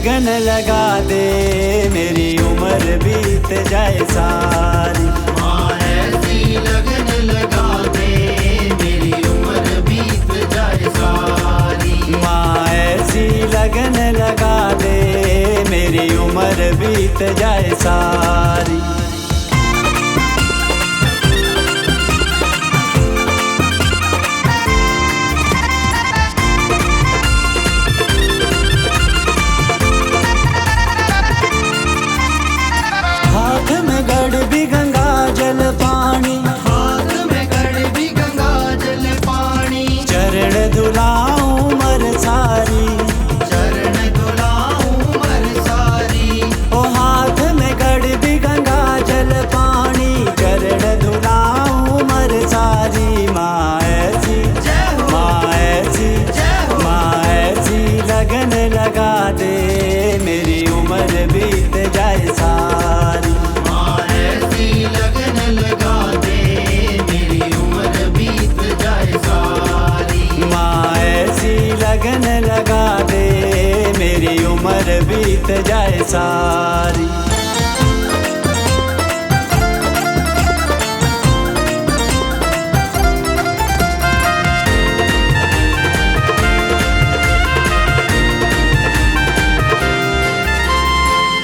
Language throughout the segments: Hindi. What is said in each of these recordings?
लगन लगा दे मेरी उम्र बीत जाए सारी। माँ ऐसी लगन लगा दे मेरी उम्र बीत जाए सारी। माँ ऐसी लगन लगा दे मेरी उम्र बीत जाए सारी। हाथ में गड़ भी गंगा जल पानी, हाथ में गड़ भी गंगा जल पानी। चरण धुलाऊं मर सारी, चरण धुलाऊं मर सारी। ओ हाथ में गड़ भी गंगा जल पानी, चरण धुलाऊं मर सारी। माँ ऐसी, माँ ऐसी, माँ ऐसी लगन लगा दे मेरी उम्र बीत जाए सारी। माँ ऐसी लगन लगा दे मेरी उम्र बीत जाए सारी। माँ ऐसी लगन लगा दे मेरी उम्र बीत जाए सारी।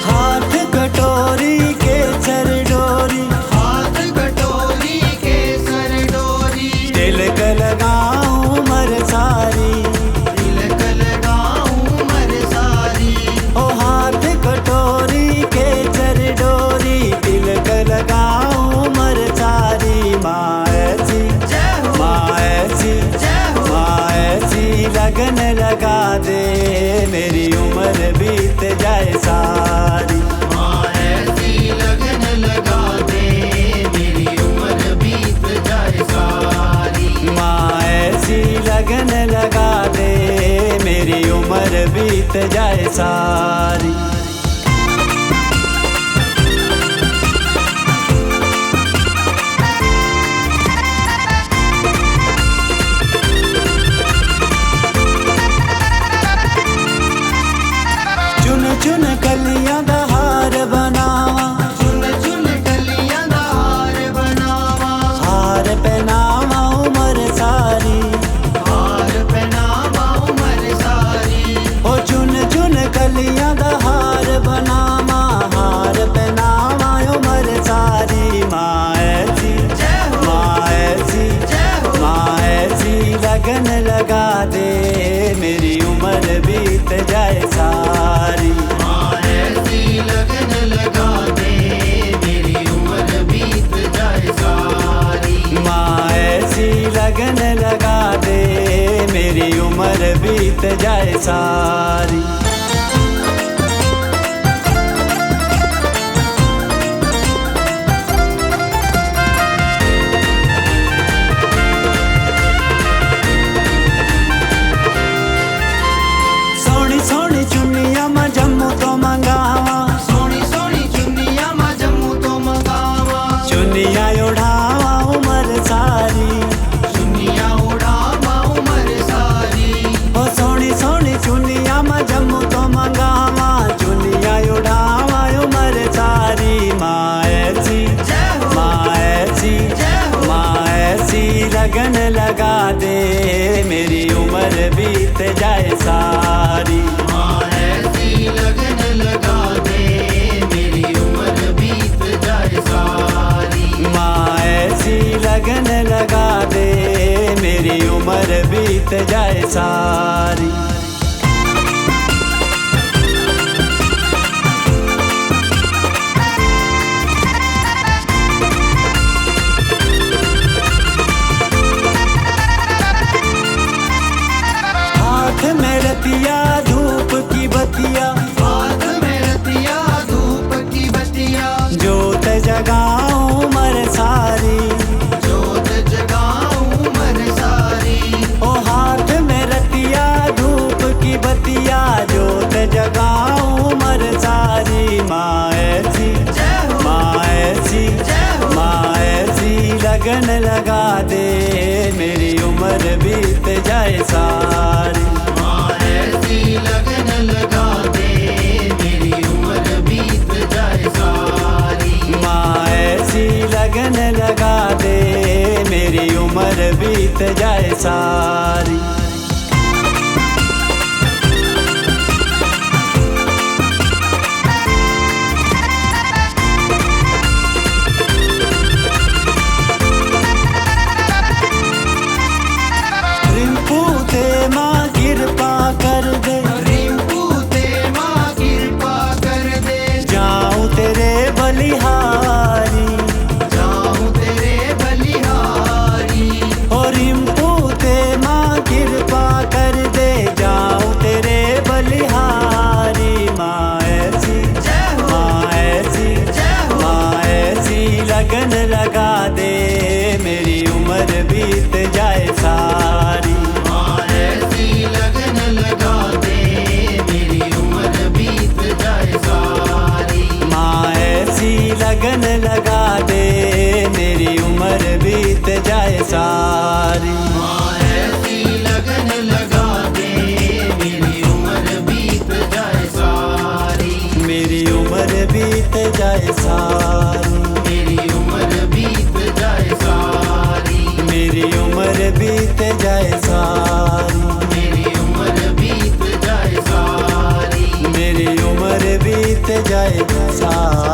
हाथ कटोरी के सर डोरी, हाथ कटोरी के सर डोरी। तिलक लगाऊं मर सारी, तिलक लगाऊं मर सारी। ओ हाथ कटोरी के सर डोरी, तिलक लगाऊं मर सारी। माँ ऐसी, माँ ऐसी, माँ ऐसी लगन लगा दे मेरी उम्र बीत जाए सारी। माँ ऐसी लगन लगा दे मेरी उम्र बीत जाए सारी। माँ ऐसी लगन लगा दे मेरी उम्र बीत जाए सारी। चुन चुन कलियां दा हार बनावा, चुन चुन कलियां दा हार बनावा। हार पहनावा उम्र सारी, हार पहनावा उम्र सारी। ओ चुन चुन कलियां दा हार बनावा, हार पहनावा उम्र सारी। माँ ऐसी, माँ ऐसी, माँ ऐसी लगन लगा दे मेरी उम्र बीत जाए सारी। माँ ऐसी लगन लगा दे मेरी उम्र बीत जाए सारी। माँ ऐसी लगन लगा दे मेरी उम्र बीत जाए सारी। सोनी सोनी चुन्नियां मैं जम्मू तो मंगावा, सोनी सोनी चुन्नियां मैं जम्मू तो मंगावा। चुन्नियां उड़ावा उम्र सारी, चुन्नियां उड़ावा उम्र सारी। ओ सोनी सोनी चुन्नियां मैं जम्मू तो मंगावा, चुन्नियां उड़ावा उम्र सारी। माँ ऐसी, माँ ऐसी, माँ ऐसी लगन लगा दे मेरी उम्र बीत जाए सारी। माँ ऐसी लगन लगा दे मेरी उम्र बीत जाए सारी। माँ ऐसी लगन लगा दे मेरी उम्र बीत जाए सारी। हाथ में रतिया धूप की बतिया, हाथ में रतिया धूप की बतिया। जोत जगाऊं मर सारी, जोत जगाऊं मर सारी। ओ हाथ में रतिया धूप की बतिया, जोत जगाऊं मर सारी। माँ ऐसी, माँ ऐसी, माँ ऐसी लगन लगा दे मेरी उम्र बीत जाए सारी। माँ ऐसी लगन लगा दे बीत जाए सारी। रिंकू ते माँ कृपा कर दे, रिंकू ते माँ कृपा कर दे, जाऊं तेरे बलिहारी, जाऊं तेरे बलिहारी। ओ रिंकू ते माँ कृपा कर दे, जाऊं तेरे बलिहारी। माँ ऐसी, माँ ऐसी, माँ ऐसी लगन लगा दे, मेरी उम्र बीत जाए सारी। माँ ऐसी लगन लगा दे, मेरी उम्र बीत जाए सारी। माँ ऐसी लगन लगा दे, मेरी उम्र बीत जाए सारी। माँ ऐसी लगन लगा दे, मेरी उम्र बीत जाए सारी। मेरी उम्र बीत जाए सारी। मेरी उम्र बीत जाए सारी। मेरी उम्र बीत जाए सारी। मेरी उम्र बीत जाए सारी। मेरी उम्र बीत जाए सारी।